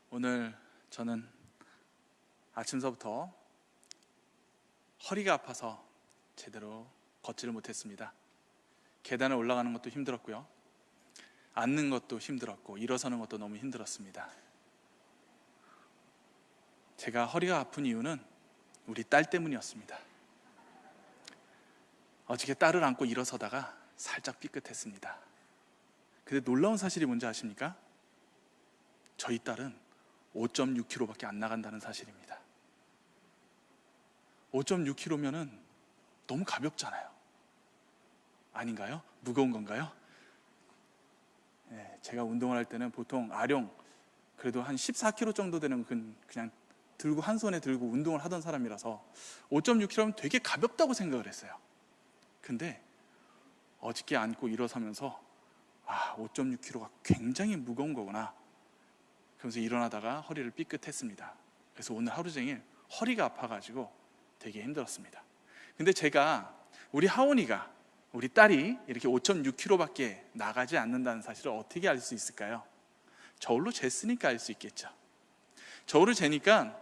오늘 저는 아침서부터 허리가 아파서 제대로 걷지를 못했습니다. 계단을 올라가는 것도 힘들었고요, 앉는 것도 힘들었고, 일어서는 것도 너무 힘들었습니다. 제가 허리가 아픈 이유는 우리 딸 때문이었습니다. 어저께 딸을 안고 일어서다가 살짝 삐끗했습니다. 근데 놀라운 사실이 뭔지 아십니까? 저희 딸은 5.6kg밖에 안 나간다는 사실입니다. 5.6kg면은 너무 가볍잖아요. 아닌가요? 무거운 건가요? 네, 제가 운동을 할 때는 보통 아령 그래도 한 14kg 정도 되는 그냥 들고 한 손에 들고 운동을 하던 사람이라서 5.6kg면 되게 가볍다고 생각을 했어요. 근데 어저께 안고 일어서면서 5.6kg가 굉장히 무거운 거구나. 그러면서 일어나다가 허리를 삐끗했습니다. 그래서 오늘 하루 종일 허리가 아파가지고 되게 힘들었습니다. 근데 제가 우리 하온이가, 우리 딸이 이렇게 5.6kg밖에 나가지 않는다는 사실을 어떻게 알 수 있을까요? 저울로 쟀으니까 알 수 있겠죠. 저울을 재니까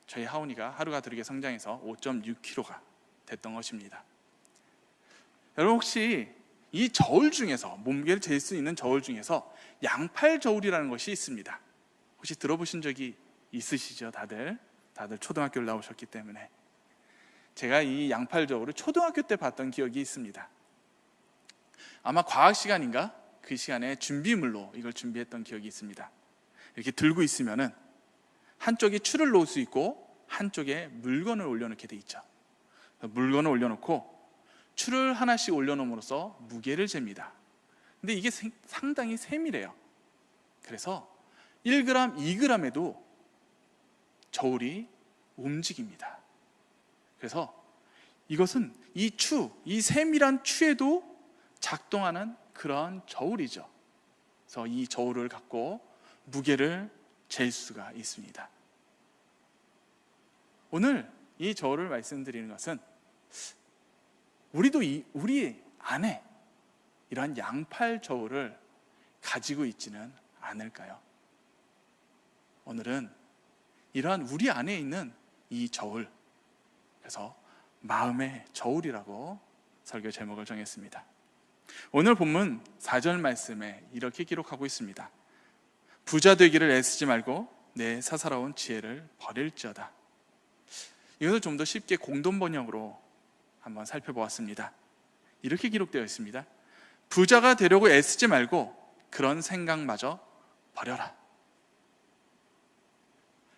저희 하온이가 하루가 다르게 성장해서 5.6kg가 됐던 것입니다. 여러분, 혹시 이 저울 중에서, 몸무게를 잴 수 있는 저울 중에서 양팔 저울이라는 것이 있습니다. 혹시 들어보신 적이 있으시죠? 다들 초등학교를 나오셨기 때문에. 제가 이 양팔 저울을 초등학교 때 봤던 기억이 있습니다. 아마 과학 시간인가? 그 시간에 준비물로 이걸 준비했던 기억이 있습니다. 이렇게 들고 있으면은 한쪽에 추를 놓을 수 있고 한쪽에 물건을 올려놓게 돼 있죠. 물건을 올려놓고 추를 하나씩 올려놓음으로써 무게를 잽니다. 근데 이게 상당히 세밀해요. 그래서 1g, 2g에도 저울이 움직입니다. 그래서 이것은 이 세밀한 추에도 작동하는 그런 저울이죠. 그래서 이 저울을 갖고 무게를 잴 수가 있습니다. 오늘 이 저울을 말씀드리는 것은 우리도 우리 안에 이러한 양팔 저울을 가지고 있지는 않을까요? 오늘은 이러한 우리 안에 있는 이 저울, 그래서 마음의 저울이라고 설교 제목을 정했습니다. 오늘 본문 4절 말씀에 이렇게 기록하고 있습니다. 부자 되기를 애쓰지 말고 내 사사로운 지혜를 버릴지어다. 이것을 좀 더 쉽게 공동 번역으로 한번 살펴보았습니다. 이렇게 기록되어 있습니다. 부자가 되려고 애쓰지 말고 그런 생각마저 버려라.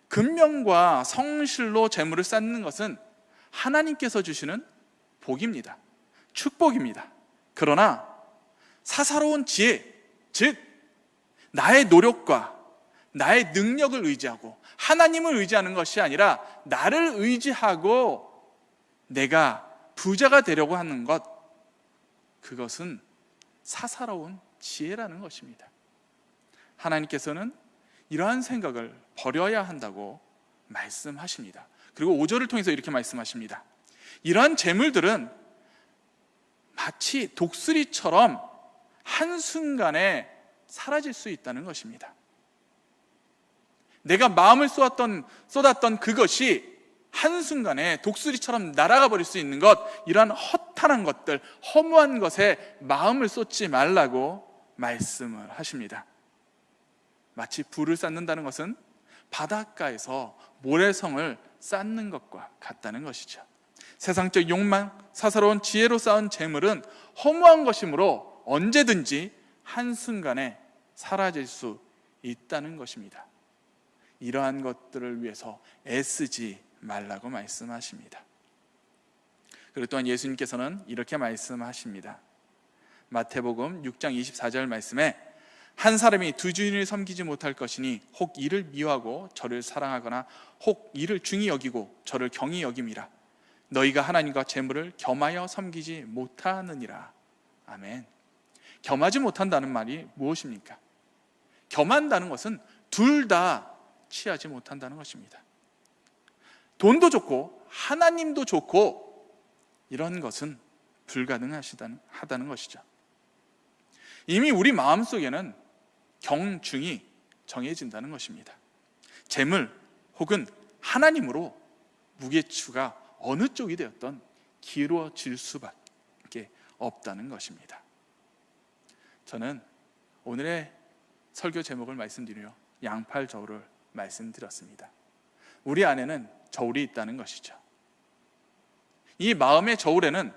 금명과 성실로 재물을 쌓는 것은 하나님께서 주시는 복입니다. 축복입니다. 그러나 사사로운 지혜, 즉 나의 노력과 나의 능력을 의지하고 하나님을 의지하는 것이 아니라 나를 의지하고 내가 부자가 되려고 하는 것, 그것은 사사로운 지혜라는 것입니다. 하나님께서는 이러한 생각을 버려야 한다고 말씀하십니다. 그리고 5절을 통해서 이렇게 말씀하십니다. 이러한 재물들은 마치 독수리처럼 한순간에 사라질 수 있다는 것입니다. 내가 마음을 쏟았던 그것이 한순간에 독수리처럼 날아가 버릴 수 있는 것, 이러한 허탄한 것들, 허무한 것에 마음을 쏟지 말라고 말씀을 하십니다. 마치 불을 쌓는다는 것은 바닷가에서 모래성을 쌓는 것과 같다는 것이죠. 세상적 욕망, 사사로운 지혜로 쌓은 재물은 허무한 것이므로 언제든지 한순간에 사라질 수 있다는 것입니다. 이러한 것들을 위해서 애쓰지 말라고 말씀하십니다. 그리고 또한 예수님께서는 이렇게 말씀하십니다. 마태복음 6장 24절 말씀에 한 사람이 두 주인을 섬기지 못할 것이니 혹 이를 미워하고 저를 사랑하거나 혹 이를 중히 여기고 저를 경히 여김이라. 너희가 하나님과 재물을 겸하여 섬기지 못하느니라. 아멘. 겸하지 못한다는 말이 무엇입니까? 겸한다는 것은 둘 다 취하지 못한다는 것입니다. 돈도 좋고 하나님도 좋고 이런 것은 불가능하다는 것이죠. 이미 우리 마음속에는 경중이 정해진다는 것입니다. 재물 혹은 하나님으로 무게추가 어느 쪽이 되었던 기울어질 수밖에 없다는 것입니다. 저는 오늘의 설교 제목을 말씀드리며 양팔 저울을 말씀드렸습니다. 우리 안에는 저울이 있다는 것이죠. 이 마음의 저울에는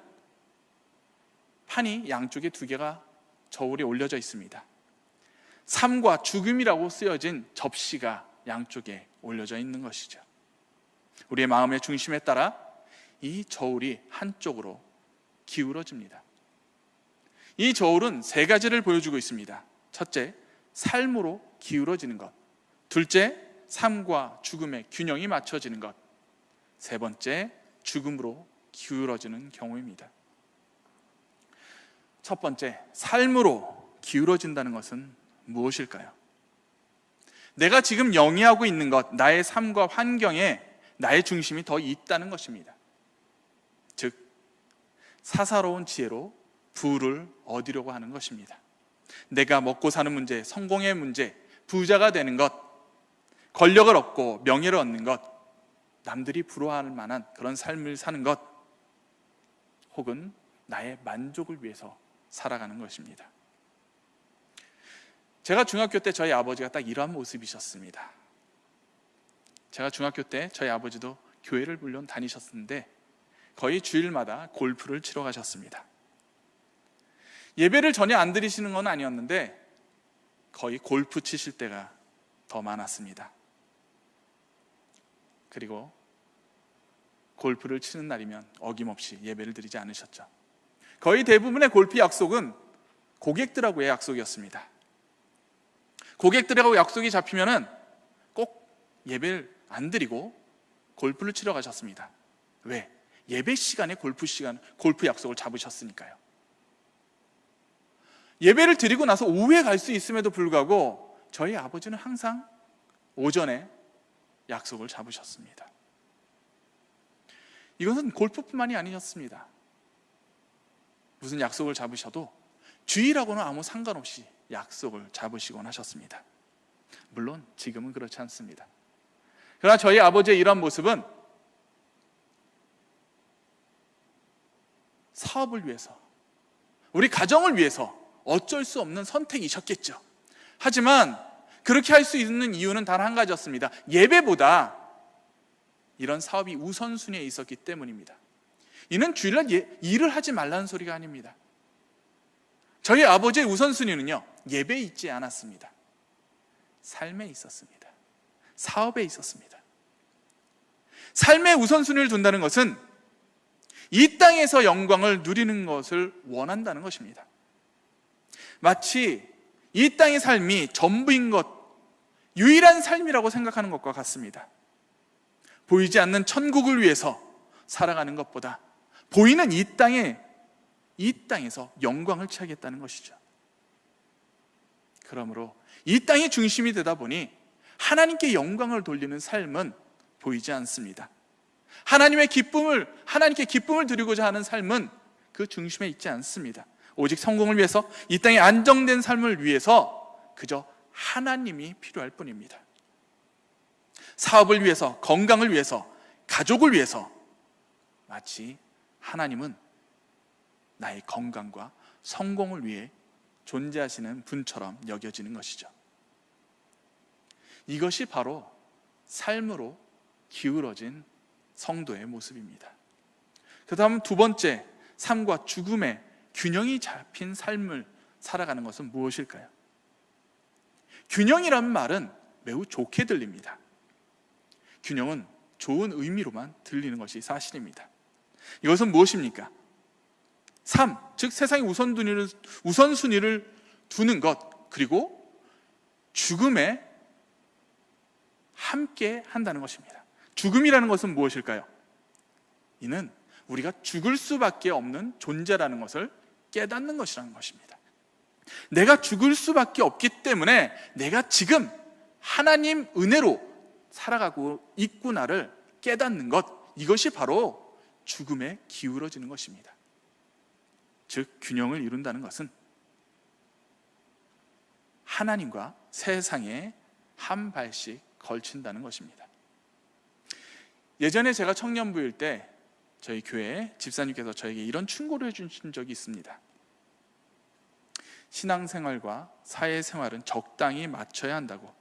판이 양쪽에 두 개가 저울에 올려져 있습니다. 삶과 죽음이라고 쓰여진 접시가 양쪽에 올려져 있는 것이죠. 우리의 마음의 중심에 따라 이 저울이 한쪽으로 기울어집니다. 이 저울은 세 가지를 보여주고 있습니다. 첫째, 삶으로 기울어지는 것. 둘째, 삶과 죽음의 균형이 맞춰지는 것. 세 번째, 죽음으로 기울어지는 경우입니다. 첫 번째, 삶으로 기울어진다는 것은 무엇일까요? 내가 지금 영위하고 있는 것, 나의 삶과 환경에 나의 중심이 더 있다는 것입니다. 즉, 사사로운 지혜로 부를 얻으려고 하는 것입니다. 내가 먹고 사는 문제, 성공의 문제, 부자가 되는 것, 권력을 얻고 명예를 얻는 것, 남들이 부러워할 만한 그런 삶을 사는 것, 혹은 나의 만족을 위해서 살아가는 것입니다. 제가 중학교 때 저희 아버지가 딱 이러한 모습이셨습니다. 제가 중학교 때 저희 아버지도 교회를 물론 다니셨는데 거의 주일마다 골프를 치러 가셨습니다. 예배를 전혀 안 드리시는 건 아니었는데 거의 골프 치실 때가 더 많았습니다. 그리고 골프를 치는 날이면 어김없이 예배를 드리지 않으셨죠. 거의 대부분의 골프 약속은 고객들하고의 약속이었습니다. 고객들하고 약속이 잡히면은 꼭 예배를 안 드리고 골프를 치러 가셨습니다. 왜? 예배 시간에 골프 약속을 잡으셨으니까요. 예배를 드리고 나서 오후에 갈 수 있음에도 불구하고 저희 아버지는 항상 오전에 약속을 잡으셨습니다. 이것은 골프뿐만이 아니었습니다. 무슨 약속을 잡으셔도 주일하고는 아무 상관없이 약속을 잡으시곤 하셨습니다. 물론 지금은 그렇지 않습니다. 그러나 저희 아버지의 이런 모습은 사업을 위해서, 우리 가정을 위해서 어쩔 수 없는 선택이셨겠죠. 하지만 그렇게 할 수 있는 이유는 단 한 가지였습니다. 예배보다 이런 사업이 우선순위에 있었기 때문입니다. 이는 주일날 일을 하지 말라는 소리가 아닙니다. 저희 아버지의 우선순위는요, 예배에 있지 않았습니다. 삶에 있었습니다. 사업에 있었습니다. 삶의 우선순위를 둔다는 것은 이 땅에서 영광을 누리는 것을 원한다는 것입니다. 마치 이 땅의 삶이 전부인 것, 유일한 삶이라고 생각하는 것과 같습니다. 보이지 않는 천국을 위해서 살아가는 것보다 보이는 이 땅에서 영광을 취하겠다는 것이죠. 그러므로 이 땅이 중심이 되다 보니 하나님께 영광을 돌리는 삶은 보이지 않습니다. 하나님께 기쁨을 드리고자 하는 삶은 그 중심에 있지 않습니다. 오직 성공을 위해서, 이 땅의 안정된 삶을 위해서 그저 하나님이 필요할 뿐입니다. 사업을 위해서, 건강을 위해서, 가족을 위해서 마치 하나님은 나의 건강과 성공을 위해 존재하시는 분처럼 여겨지는 것이죠. 이것이 바로 삶으로 기울어진 성도의 모습입니다. 그 다음 두 번째, 삶과 죽음의 균형이 잡힌 삶을 살아가는 것은 무엇일까요? 균형이라는 말은 매우 좋게 들립니다. 균형은 좋은 의미로만 들리는 것이 사실입니다. 이것은 무엇입니까? 삶, 즉 세상의 우선순위를 두는 것, 그리고 죽음에 함께 한다는 것입니다. 죽음이라는 것은 무엇일까요? 이는 우리가 죽을 수밖에 없는 존재라는 것을 깨닫는 것이라는 것입니다. 내가 죽을 수밖에 없기 때문에 내가 지금 하나님 은혜로 살아가고 있구나를 깨닫는 것, 이것이 바로 죽음에 기울어지는 것입니다. 즉 균형을 이룬다는 것은 하나님과 세상의 한 발씩 걸친다는 것입니다. 예전에 제가 청년부일 때 저희 교회 집사님께서 저에게 이런 충고를 해주신 적이 있습니다. 신앙생활과 사회생활은 적당히 맞춰야 한다고.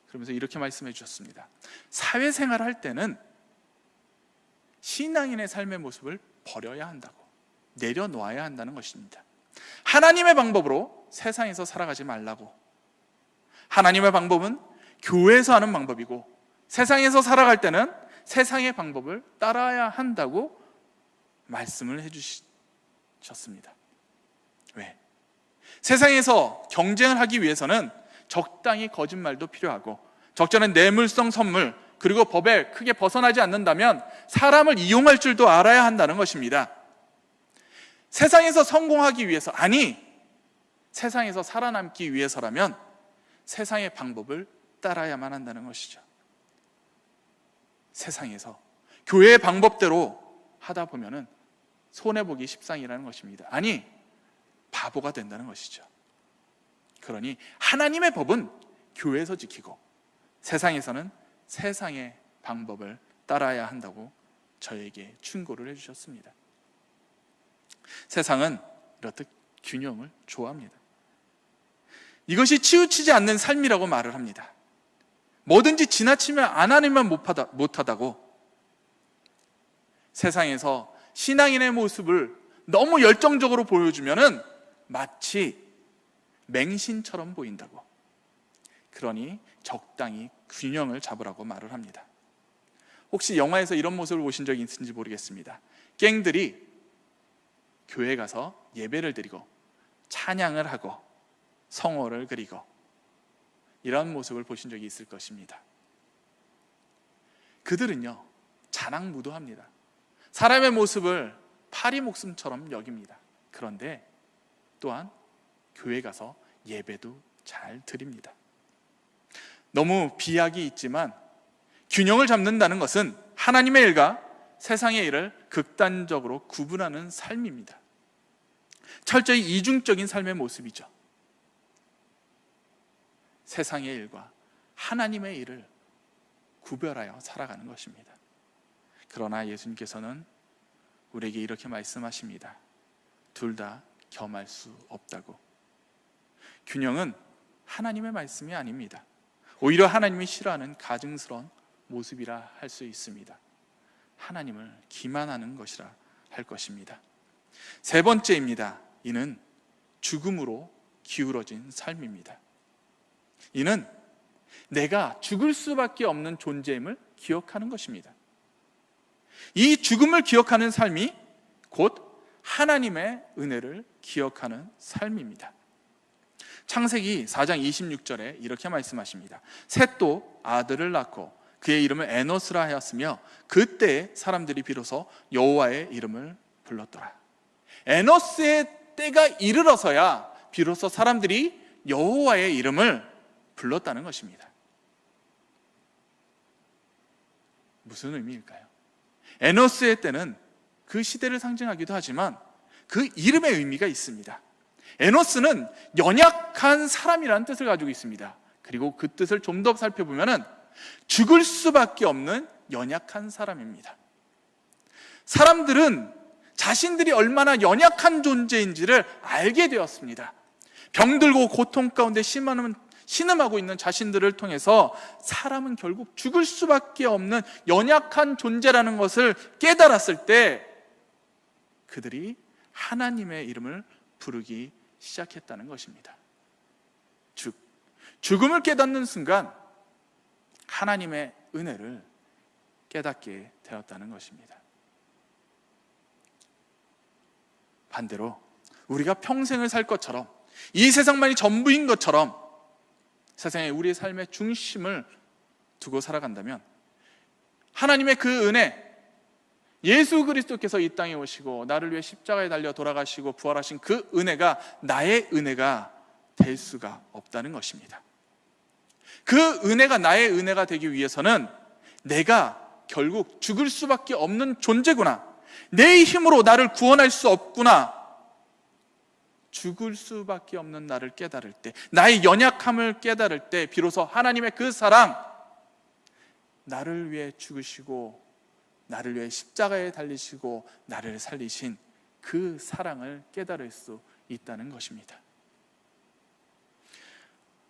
그러면서 이렇게 말씀해 주셨습니다. 사회생활을 할 때는 신앙인의 삶의 모습을 버려야 한다고, 내려놓아야 한다는 것입니다. 하나님의 방법으로 세상에서 살아가지 말라고. 하나님의 방법은 교회에서 하는 방법이고, 세상에서 살아갈 때는 세상의 방법을 따라야 한다고 말씀을 해주셨습니다. 왜? 세상에서 경쟁을 하기 위해서는 적당히 거짓말도 필요하고, 적절한 뇌물성 선물, 그리고 법에 크게 벗어나지 않는다면 사람을 이용할 줄도 알아야 한다는 것입니다. 세상에서 성공하기 위해서, 아니 세상에서 살아남기 위해서라면 세상의 방법을 따라야만 한다는 것이죠. 세상에서 교회의 방법대로 하다 보면은 손해보기 십상이라는 것입니다. 아니 바보가 된다는 것이죠. 그러니 하나님의 법은 교회에서 지키고, 세상에서는 세상의 방법을 따라야 한다고 저에게 충고를 해주셨습니다. 세상은 이렇듯 균형을 좋아합니다. 이것이 치우치지 않는 삶이라고 말을 합니다. 뭐든지 지나치면 안 하면 못하다고. 세상에서 신앙인의 모습을 너무 열정적으로 보여주면은 마치 맹신처럼 보인다고. 그러니 적당히 균형을 잡으라고 말을 합니다. 혹시 영화에서 이런 모습을 보신 적이 있는지 모르겠습니다. 갱들이 교회 가서 예배를 드리고 찬양을 하고 성호를 그리고 이런 모습을 보신 적이 있을 것입니다. 그들은요, 자랑무도합니다. 사람의 모습을 파리 목숨처럼 여깁니다. 그런데 또한 교회 가서 예배도 잘 드립니다. 너무 비약이 있지만 균형을 잡는다는 것은 하나님의 일과 세상의 일을 극단적으로 구분하는 삶입니다. 철저히 이중적인 삶의 모습이죠. 세상의 일과 하나님의 일을 구별하여 살아가는 것입니다. 그러나 예수님께서는 우리에게 이렇게 말씀하십니다. 둘 다 겸할 수 없다고. 균형은 하나님의 말씀이 아닙니다. 오히려 하나님이 싫어하는 가증스러운 모습이라 할 수 있습니다. 하나님을 기만하는 것이라 할 것입니다. 세 번째입니다. 이는 죽음으로 기울어진 삶입니다. 이는 내가 죽을 수밖에 없는 존재임을 기억하는 것입니다. 이 죽음을 기억하는 삶이 곧 하나님의 은혜를 기억하는 삶입니다. 창세기 4장 26절에 이렇게 말씀하십니다. 셋도 아들을 낳고 그의 이름을 에노스라 하였으며 그때 사람들이 비로소 여호와의 이름을 불렀더라. 에노스의 때가 이르러서야 비로소 사람들이 여호와의 이름을 불렀다는 것입니다. 무슨 의미일까요? 에노스의 때는 그 시대를 상징하기도 하지만 그 이름의 의미가 있습니다. 에노스는 연약한 사람이라는 뜻을 가지고 있습니다. 그리고 그 뜻을 좀 더 살펴보면 죽을 수밖에 없는 연약한 사람입니다. 사람들은 자신들이 얼마나 연약한 존재인지를 알게 되었습니다. 병들고 고통 가운데 신음하고 있는 자신들을 통해서 사람은 결국 죽을 수밖에 없는 연약한 존재라는 것을 깨달았을 때 그들이 하나님의 이름을 부르기 시작했다는 것입니다. 죽음을 깨닫는 순간 하나님의 은혜를 깨닫게 되었다는 것입니다. 반대로 우리가 평생을 살 것처럼, 이 세상만이 전부인 것처럼 세상에 우리의 삶의 중심을 두고 살아간다면 하나님의 그 은혜, 예수 그리스도께서 이 땅에 오시고 나를 위해 십자가에 달려 돌아가시고 부활하신 그 은혜가 나의 은혜가 될 수가 없다는 것입니다. 그 은혜가 나의 은혜가 되기 위해서는 내가 결국 죽을 수밖에 없는 존재구나, 내 힘으로 나를 구원할 수 없구나, 죽을 수밖에 없는 나를 깨달을 때, 나의 연약함을 깨달을 때 비로소 하나님의 그 사랑, 나를 위해 죽으시고 나를 위해 십자가에 달리시고 나를 살리신 그 사랑을 깨달을 수 있다는 것입니다.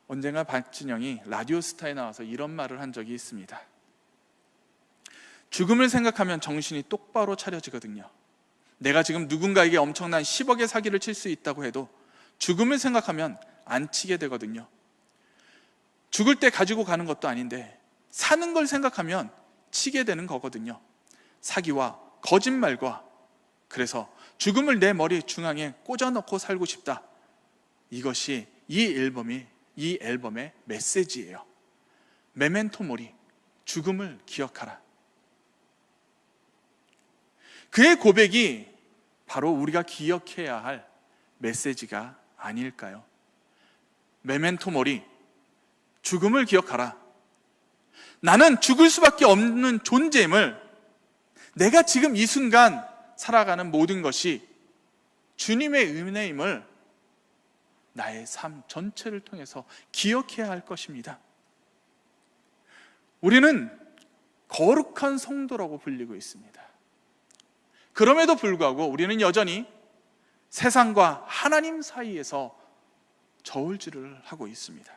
언젠가 박진영이 라디오스타에 나와서 이런 말을 한 적이 있습니다. 죽음을 생각하면 정신이 똑바로 차려지거든요. 내가 지금 누군가에게 엄청난 10억의 사기를 칠 수 있다고 해도 죽음을 생각하면 안 치게 되거든요. 죽을 때 가지고 가는 것도 아닌데 사는 걸 생각하면 치게 되는 거거든요. 사기와 거짓말과, 그래서 죽음을 내 머리 중앙에 꽂아넣고 살고 싶다. 이것이 이 앨범의 메시지예요. 메멘토 모리, 죽음을 기억하라. 그의 고백이 바로 우리가 기억해야 할 메시지가 아닐까요? 메멘토 모리, 죽음을 기억하라. 나는 죽을 수밖에 없는 존재임을, 내가 지금 이 순간 살아가는 모든 것이 주님의 은혜임을 나의 삶 전체를 통해서 기억해야 할 것입니다. 우리는 거룩한 성도라고 불리고 있습니다. 그럼에도 불구하고 우리는 여전히 세상과 하나님 사이에서 저울질을 하고 있습니다.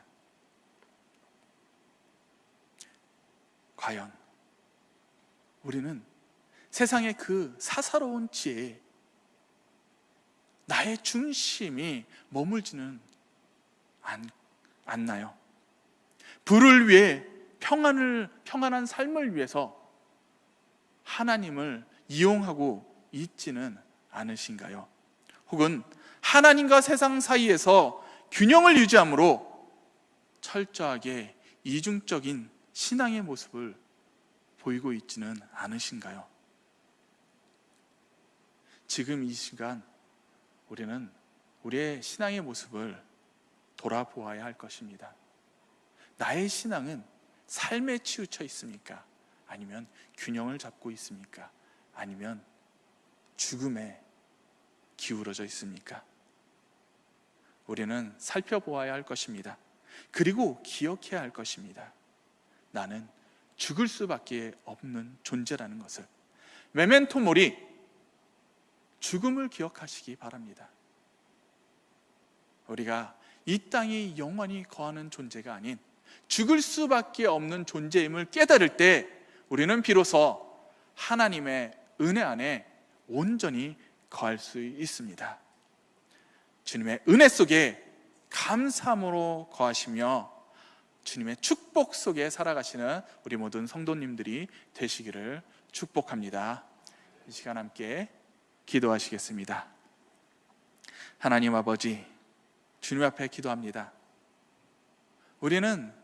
과연 우리는 세상의 그 사사로운 지혜에 나의 중심이 머물지는 않나요? 부를 위해 평안한 삶을 위해서 하나님을 이용하고 있지는 않으신가요? 혹은 하나님과 세상 사이에서 균형을 유지함으로 철저하게 이중적인 신앙의 모습을 보이고 있지는 않으신가요? 지금 이 시간 우리는 우리의 신앙의 모습을 돌아보아야 할 것입니다. 나의 신앙은 삶에 치우쳐 있습니까? 아니면 균형을 잡고 있습니까? 아니면 죽음에 기울어져 있습니까? 우리는 살펴보아야 할 것입니다. 그리고 기억해야 할 것입니다. 나는 죽을 수밖에 없는 존재라는 것을. 메멘토 모리, 죽음을 기억하시기 바랍니다. 우리가 이 땅에 영원히 거하는 존재가 아닌 죽을 수밖에 없는 존재임을 깨달을 때 우리는 비로소 하나님의 은혜 안에 온전히 거할 수 있습니다. 주님의 은혜 속에 감사함으로 거하시며 주님의 축복 속에 살아가시는 우리 모든 성도님들이 되시기를 축복합니다. 이 시간 함께 기도하시겠습니다. 하나님 아버지, 주님 앞에 기도합니다. 우리는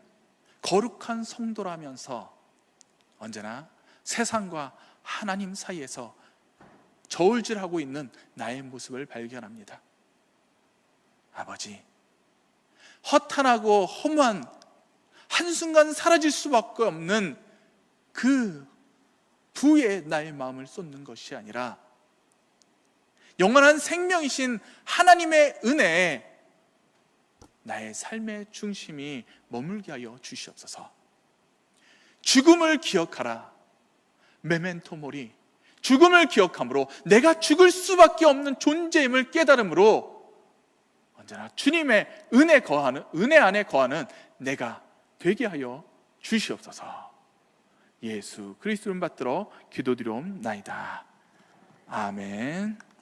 거룩한 성도라면서 언제나 세상과 하나님 사이에서 저울질하고 있는 나의 모습을 발견합니다. 아버지, 허탄하고 허무한 한순간 사라질 수밖에 없는 그 부에 나의 마음을 쏟는 것이 아니라 영원한 생명이신 하나님의 은혜에 나의 삶의 중심이 머물게 하여 주시옵소서. 죽음을 기억하라. 메멘토 모리, 죽음을 기억함으로 내가 죽을 수밖에 없는 존재임을 깨달음으로 언제나 주님의 은혜 안에 거하는 내가 되게 하여 주시옵소서. 예수 그리스도 이름 받들어 기도드리옵나이다. 아멘.